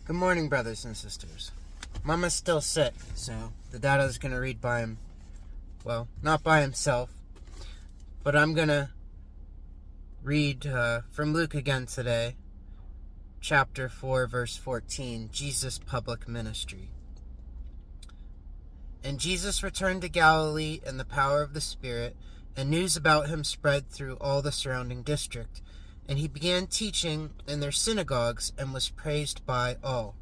Good morning, brothers and sisters. Mama's still sick, so the dada's going to read by him. Well, not by himself, but I'm going to read from Luke again today, chapter 4, verse 14, Jesus' public ministry. And Jesus returned to Galilee in the power of the Spirit, and news about him spread through all the surrounding district. And he began teaching in their synagogues and was praised by all.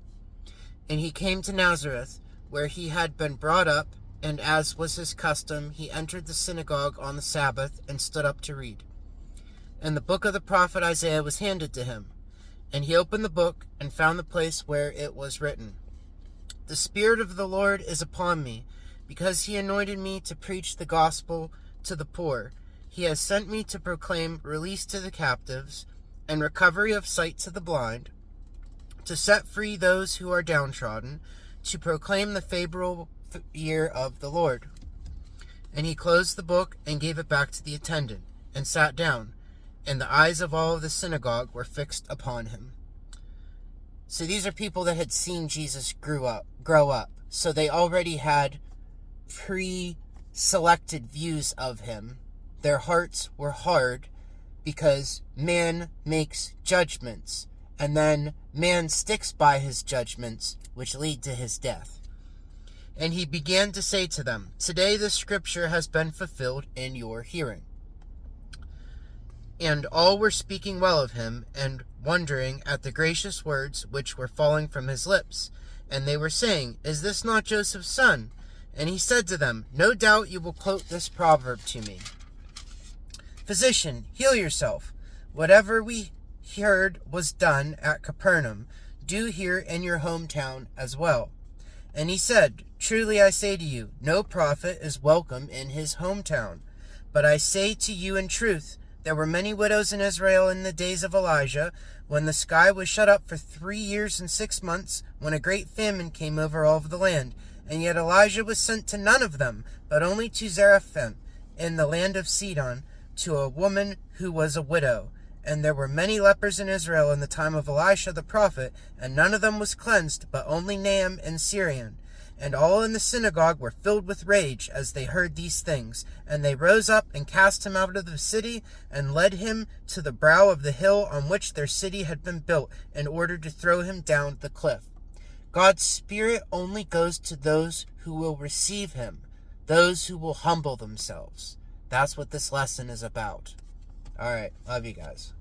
And he came to Nazareth, where he had been brought up, and as was his custom, he entered the synagogue on the Sabbath and stood up to read. And the book of the prophet Isaiah was handed to him. And he opened the book and found the place where it was written, "The Spirit of the Lord is upon me, because he anointed me to preach the gospel to the poor. He has sent me to proclaim release to the captives and recovery of sight to the blind, to set free those who are downtrodden, to proclaim the favorable year of the Lord." And he closed the book and gave it back to the attendant and sat down, and the eyes of all of the synagogue were fixed upon him. So these are people that had seen Jesus grow up. So they already had pre-selected views of him. Their hearts were hard because man makes judgments, and then man sticks by his judgments, which lead to his death. And he began to say to them, "Today this scripture has been fulfilled in your hearing." And all were speaking well of him, and wondering at the gracious words which were falling from his lips. And they were saying, "Is this not Joseph's son?" And he said to them, "No doubt you will quote this proverb to me. Physician, heal yourself. Whatever we heard was done at Capernaum, do here in your hometown as well." And he said, "Truly I say to you, no prophet is welcome in his hometown. But I say to you in truth, there were many widows in Israel in the days of Elijah, when the sky was shut up for 3 years and 6 months, when a great famine came over all of the land. And yet Elijah was sent to none of them, but only to Zarephath in the land of Sidon, to a woman who was a widow. And there were many lepers in Israel in the time of Elisha the prophet, and none of them was cleansed, but only Naaman and Syrian. And all in the synagogue were filled with rage as they heard these things. And they rose up and cast him out of the city, and led him to the brow of the hill on which their city had been built, in order to throw him down the cliff. God's Spirit only goes to those who will receive him, those who will humble themselves. That's what this lesson is about. All right, love you guys.